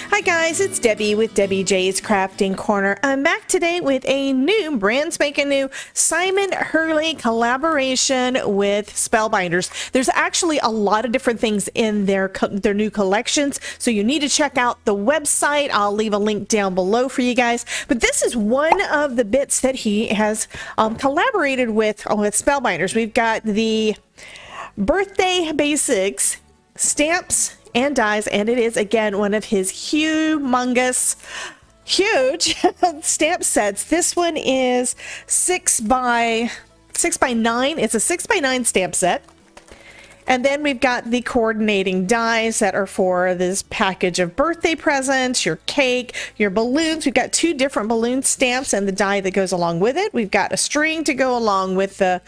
Hi guys, it's Debbie with Debbie J's Crafting Corner. I'm back today with a new, brand spanking new Simon Hurley collaboration with Spellbinders. There's actually a lot of different things in their new collections, so you need to check out the website. I'll leave a link down below for you guys. But this is one of the bits that he has collaborated with Spellbinders. We've got the Birthday Basics stamps and dies, and it is again one of his huge stamp sets. This one is 6 by 9. It's a 6 by 9 stamp set. And then we've got the coordinating dies that are for this package of birthday presents, your cake, your balloons. We've got 2 different balloon stamps and the die that goes along with it. We've got a string to go along with the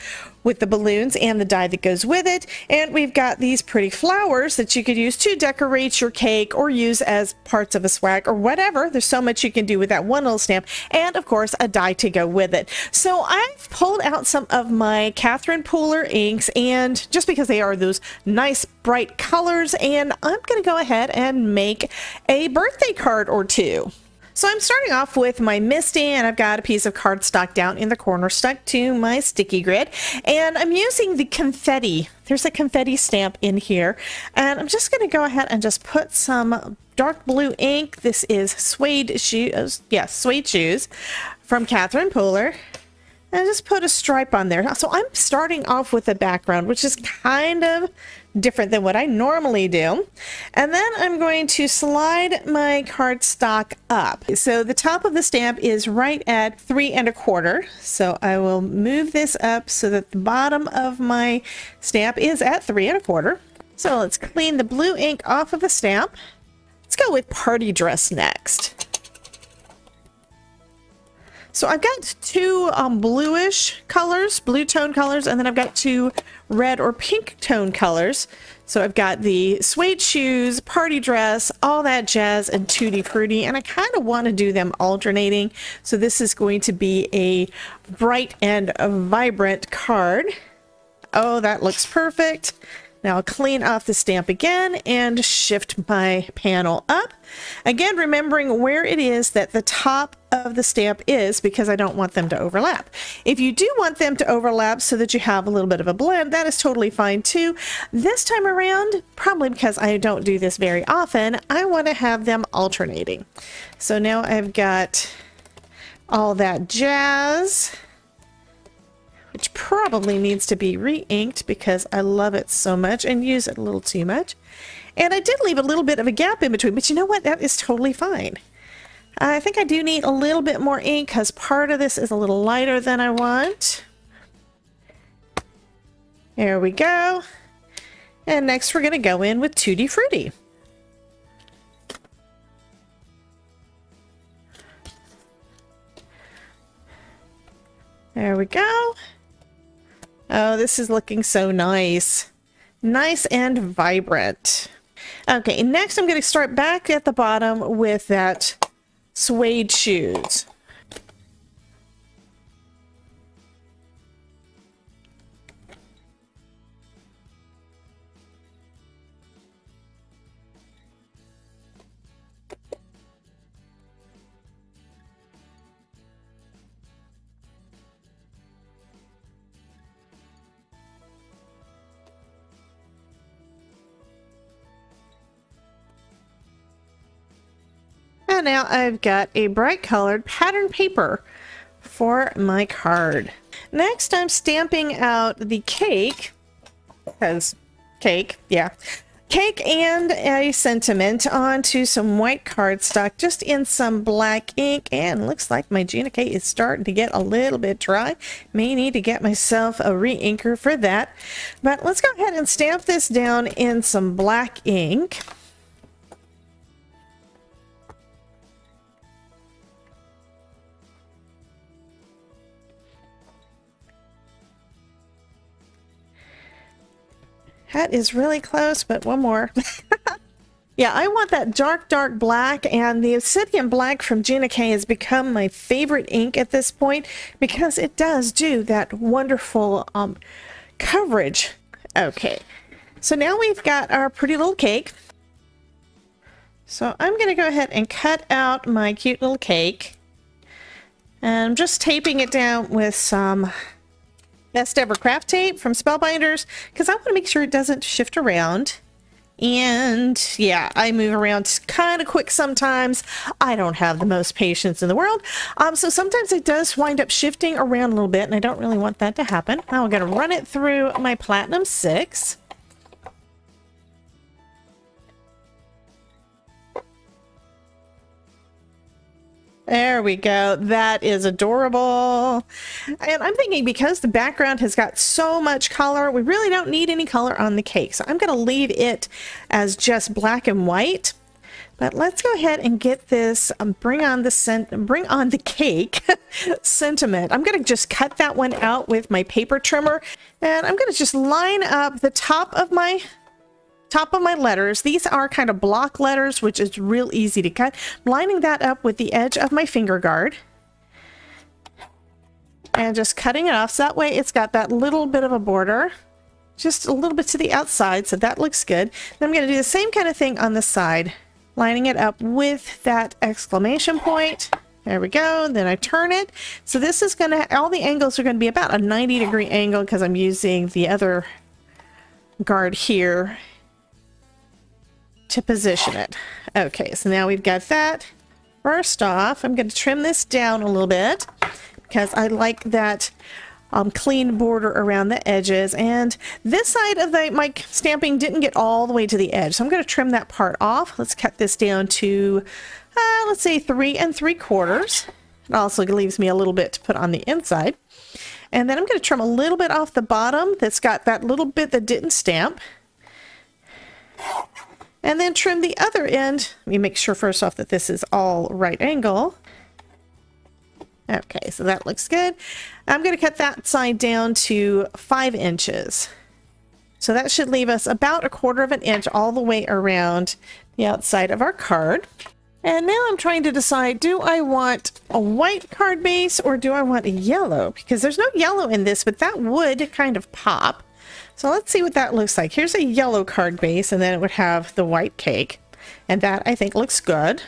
balloons and the die that goes with it. And we've got these pretty flowers that you could use to decorate your cake or use as parts of a swag or whatever. There's so much you can do with that one little stamp. And of course, a die to go with it. So I've pulled out some of my Catherine Pooler inks, and just because they are those nice bright colors, and I'm going to go ahead and make a birthday card or two. So I'm starting off with my Misty, and I've got a piece of cardstock down in the corner stuck to my sticky grid, and I'm using the confetti. There's a confetti stamp in here, and I'm just going to go ahead and just put some dark blue ink. This is suede shoes, yes, suede shoes from Catherine Pooler. And just put a stripe on there. So I'm starting off with a background, which is kind of different than what I normally do. And then I'm going to slide my cardstock up. So the top of the stamp is right at 3 1/4. So I will move this up so that the bottom of my stamp is at 3 1/4. So let's clean the blue ink off of the stamp. Let's go with party dress next. So I've got 2 bluish colors, blue tone colors, and then I've got 2 red or pink tone colors. So I've got the suede shoes, party dress, all that jazz, and Tutti Frutti, and I kind of want to do them alternating. So this is going to be a bright and a vibrant card. Oh, that looks perfect. Now I'll clean off the stamp again and shift my panel up. Again, remembering where it is that the top of the stamp is, because I don't want them to overlap. If you do want them to overlap so that you have a little bit of a blend, that is totally fine too. This time around, probably because I don't do this very often, I want to have them alternating. So now I've got all that jazz, which probably needs to be re-inked because I love it so much and use it a little too much. And I did leave a little bit of a gap in between, but you know what? That is totally fine. I think I do need a little bit more ink because part of this is a little lighter than I want. There we go. And next we're going to go in with Tutti Frutti. There we go. Oh, this is looking so nice. Nice and vibrant. Okay, next I'm going to start back at the bottom with that suede shoes. And now I've got a bright colored pattern paper for my card. Next, I'm stamping out the cake, because cake, yeah. Cake and a sentiment onto some white cardstock, just in some black ink, and looks like my Gina K is starting to get a little bit dry. May need to get myself a re-inker for that. But let's go ahead and stamp this down in some black ink. That is really close, but one more. Yeah, I want that dark, dark black, and the Obsidian Black from Gina K has become my favorite ink at this point because it does do that wonderful coverage. Okay, so now we've got our pretty little cake. So I'm going to go ahead and cut out my cute little cake. And I'm just taping it down with some Best Ever Craft Tape from Spellbinders because I want to make sure it doesn't shift around. And yeah, I move around kind of quick sometimes. I don't have the most patience in the world. So sometimes it does wind up shifting around a little bit, and I don't really want that to happen. Now I'm going to run it through my Platinum 6. There we go. That is adorable. And I'm thinking because the background has got so much color, we really don't need any color on the cake. So I'm going to leave it as just black and white. But let's go ahead and get this, bring on the cake sentiment. I'm going to just cut that one out with my paper trimmer. And I'm going to just line up the top of my letters. These are kind of block letters, which is real easy to cut. I'm lining that up with the edge of my finger guard and just cutting it off so that way it's got that little bit of a border just a little bit to the outside, so that looks good. Then I'm going to do the same kind of thing on the side, lining it up with that exclamation point. There we go. Then I turn it. So this is going to, all the angles are going to be about a 90-degree angle because I'm using the other guard here to position it. Okay, so now we've got that. First off, I'm going to trim this down a little bit because I like that clean border around the edges, and this side of my stamping didn't get all the way to the edge, so I'm going to trim that part off. Let's cut this down to let's say 3 3/4. It also leaves me a little bit to put on the inside, and then I'm going to trim a little bit off the bottom that's got that little bit that didn't stamp. And then trim the other end. Let me make sure first off that this is all right angle. Okay, so that looks good. I'm going to cut that side down to 5 inches. So that should leave us about 1/4 inch all the way around the outside of our card. And now I'm trying to decide, do I want a white card base or do I want a yellow? Because there's no yellow in this, but that would kind of pop. So let's see what that looks like. Here's a yellow card base, and then it would have the white cake. And that, I think, looks good.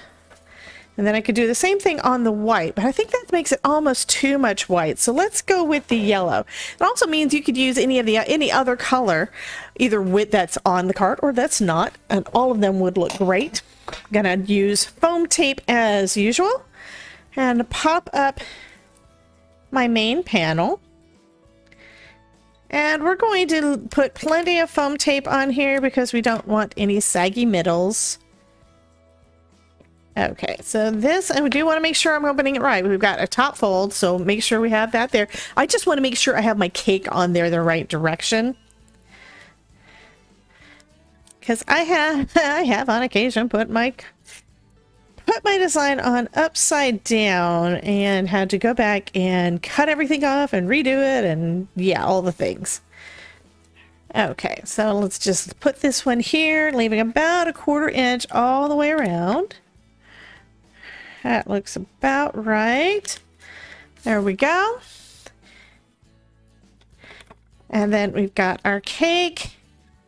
And then I could do the same thing on the white, but I think that makes it almost too much white. So let's go with the yellow. It also means you could use any other color, either with that's on the card or that's not, and all of them would look great. I'm gonna use foam tape as usual and pop up my main panel. And we're going to put plenty of foam tape on here because we don't want any saggy middles. Okay, so this, I do want to make sure I'm opening it right. We've got a top fold, so make sure we have that there. I just want to make sure I have my cake on there the right direction. Because I have on occasion put my design on upside down and had to go back and cut everything off and redo it and yeah, all the things. Okay, so let's just put this one here, leaving about 1/4 inch all the way around. That looks about right. There we go. And then we've got our cake.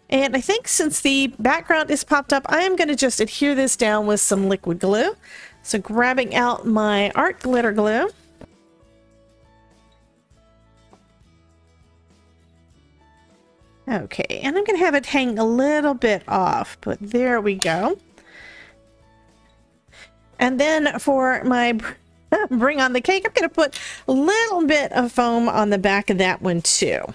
And I think since the background is popped up, I am going to just adhere this down with some liquid glue. So grabbing out my art glitter glue. Okay, and I'm going to have it hang a little bit off, but there we go. And then for my bring on the cake, I'm going to put a little bit of foam on the back of that one too.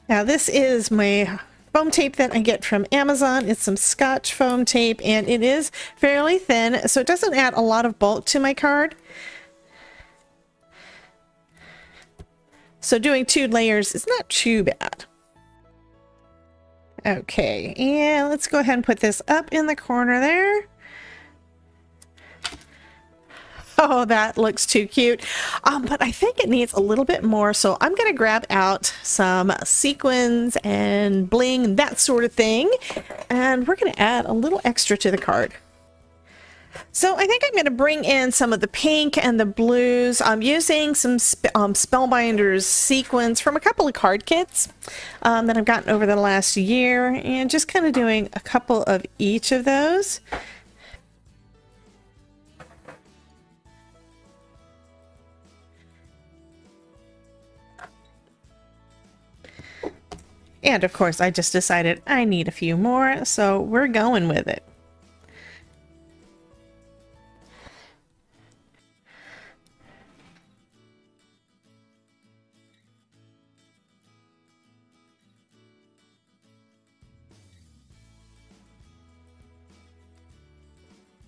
Now this is my foam tape that I get from Amazon. It's some Scotch foam tape, and it is fairly thin, so it doesn't add a lot of bulk to my card. So doing 2 layers is not too bad. Okay, and let's go ahead and put this up in the corner there. Oh, that looks too cute. But I think it needs a little bit more, so I'm going to grab out some sequins and bling, that sort of thing, and we're going to add a little extra to the card. So I think I'm going to bring in some of the pink and the blues. I'm using some Spellbinders sequins from a couple of card kits that I've gotten over the last year, and just kind of doing a couple of each of those. And of course, I just decided I need a few more, so we're going with it.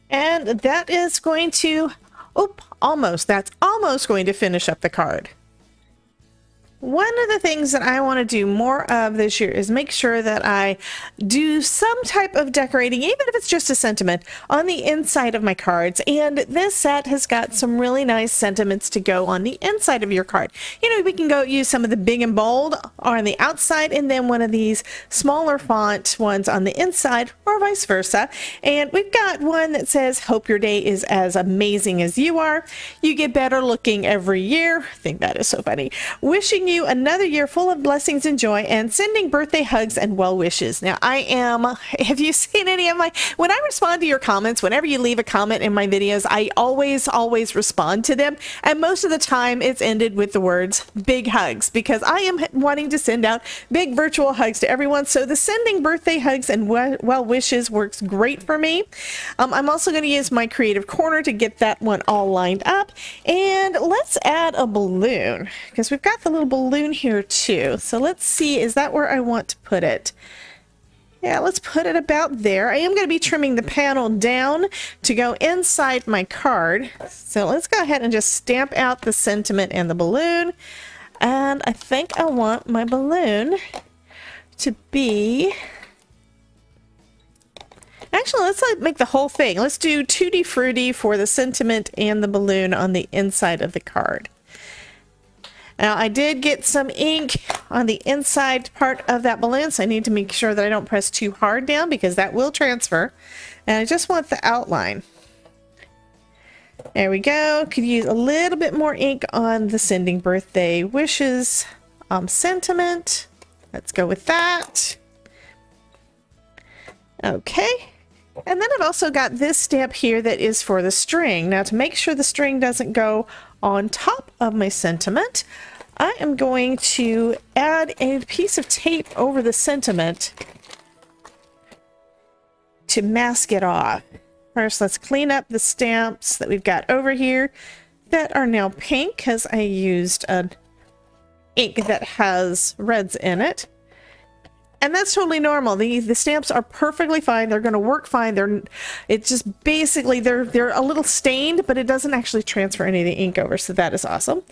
And that is going to, that's almost going to finish up the card. One of the things that I want to do more of this year is make sure that I do some type of decorating, even if it's just a sentiment, on the inside of my cards. And this set has got some really nice sentiments to go on the inside of your card. You know, we can go use some of the big and bold on the outside and then one of these smaller font ones on the inside, or vice versa. And we've got one that says, "Hope your day is as amazing as you are. You get better looking every year." I think that is so funny. "Wishing you another year full of blessings and joy, and sending birthday hugs and well wishes." Now, have you seen any of when I respond to your comments, whenever you leave a comment in my videos, I always respond to them. And most of the time it's ended with the words "big hugs," because I am wanting to send out big virtual hugs to everyone. So the sending birthday hugs and well wishes works great for me. I'm also going to use my creative corner to get that one all lined up. And let's add a balloon, because we've got the little balloon here too. So let's see, is that where I want to put it? Yeah, let's put it about there. I am going to be trimming the panel down to go inside my card. So let's go ahead and just stamp out the sentiment and the balloon. And I think I want my balloon to be... Actually, let's make the whole thing. Let's do Tutti Frutti for the sentiment and the balloon on the inside of the card. Now, I did get some ink on the inside part of that balloon, so I need to make sure that I don't press too hard down because that will transfer. And I just want the outline. There we go. Could use a little bit more ink on the sending birthday wishes sentiment. Let's go with that. Okay. And then I've also got this stamp here that is for the string. Now, to make sure the string doesn't go on top of my sentiment, I am going to add a piece of tape over the sentiment to mask it off. First, let's clean up the stamps that we've got over here that are now pink because I used an ink that has reds in it. And that's totally normal. The stamps are perfectly fine. They're going to work fine. It's just basically they're a little stained, but it doesn't actually transfer any of the ink over, so that is awesome.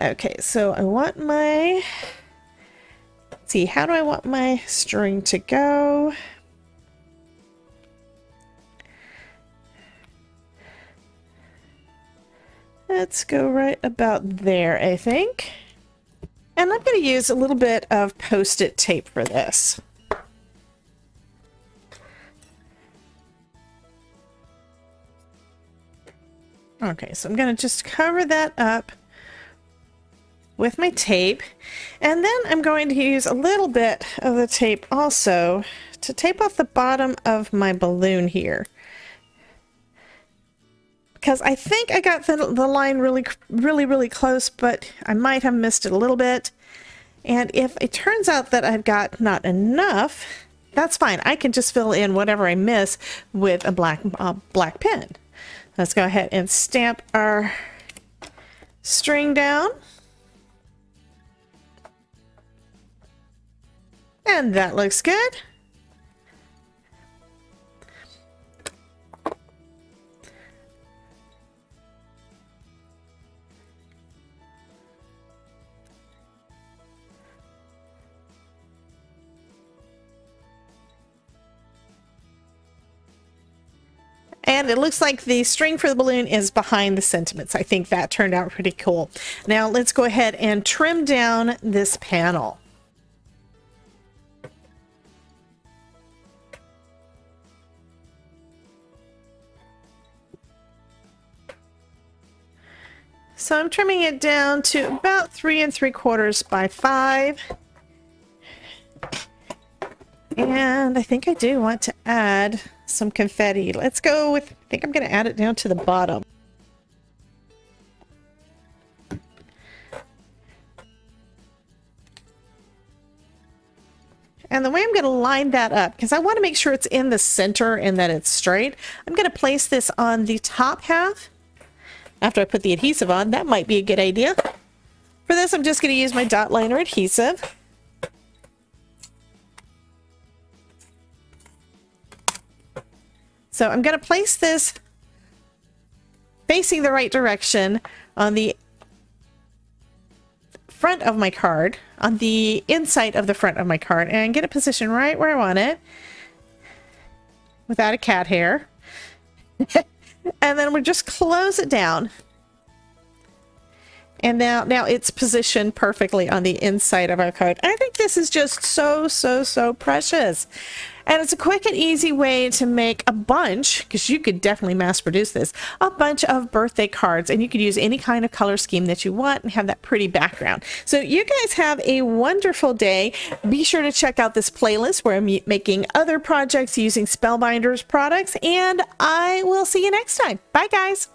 Okay, so I want my... Let's see, how do I want my string to go? Let's go right about there, I think. And I'm going to use a little bit of Post-it tape for this. Okay, so I'm going to just cover that up with my tape. And then I'm going to use a little bit of the tape also to tape off the bottom of my balloon here. Because I think I got the line really close, but I might have missed it a little bit. And if it turns out that I've got not enough, that's fine. I can just fill in whatever I miss with a black pen. Let's go ahead and stamp our string down. And that looks good. And it looks like the string for the balloon is behind the sentiments. I think that turned out pretty cool. Now let's go ahead and trim down this panel. So I'm trimming it down to about 3 3/4 by 5. And I think I do want to add some confetti. Let's go with, I think I'm going to add it down to the bottom. And the way I'm going to line that up, because I want to make sure it's in the center and that it's straight, I'm going to place this on the top half. After I put the adhesive on, that might be a good idea. For this, I'm just going to use my dot liner adhesive. So I'm going to place this facing the right direction on the front of my card, on the inside of the front of my card, and get it positioned right where I want it without a cat hair. And then we'll just close it down. And now it's positioned perfectly on the inside of our card. I think this is just so precious. And it's a quick and easy way to make a bunch, because you could definitely mass produce this, a bunch of birthday cards. And you could use any kind of color scheme that you want and have that pretty background. So you guys have a wonderful day. Be sure to check out this playlist where I'm making other projects using Spellbinders products. And I will see you next time. Bye, guys.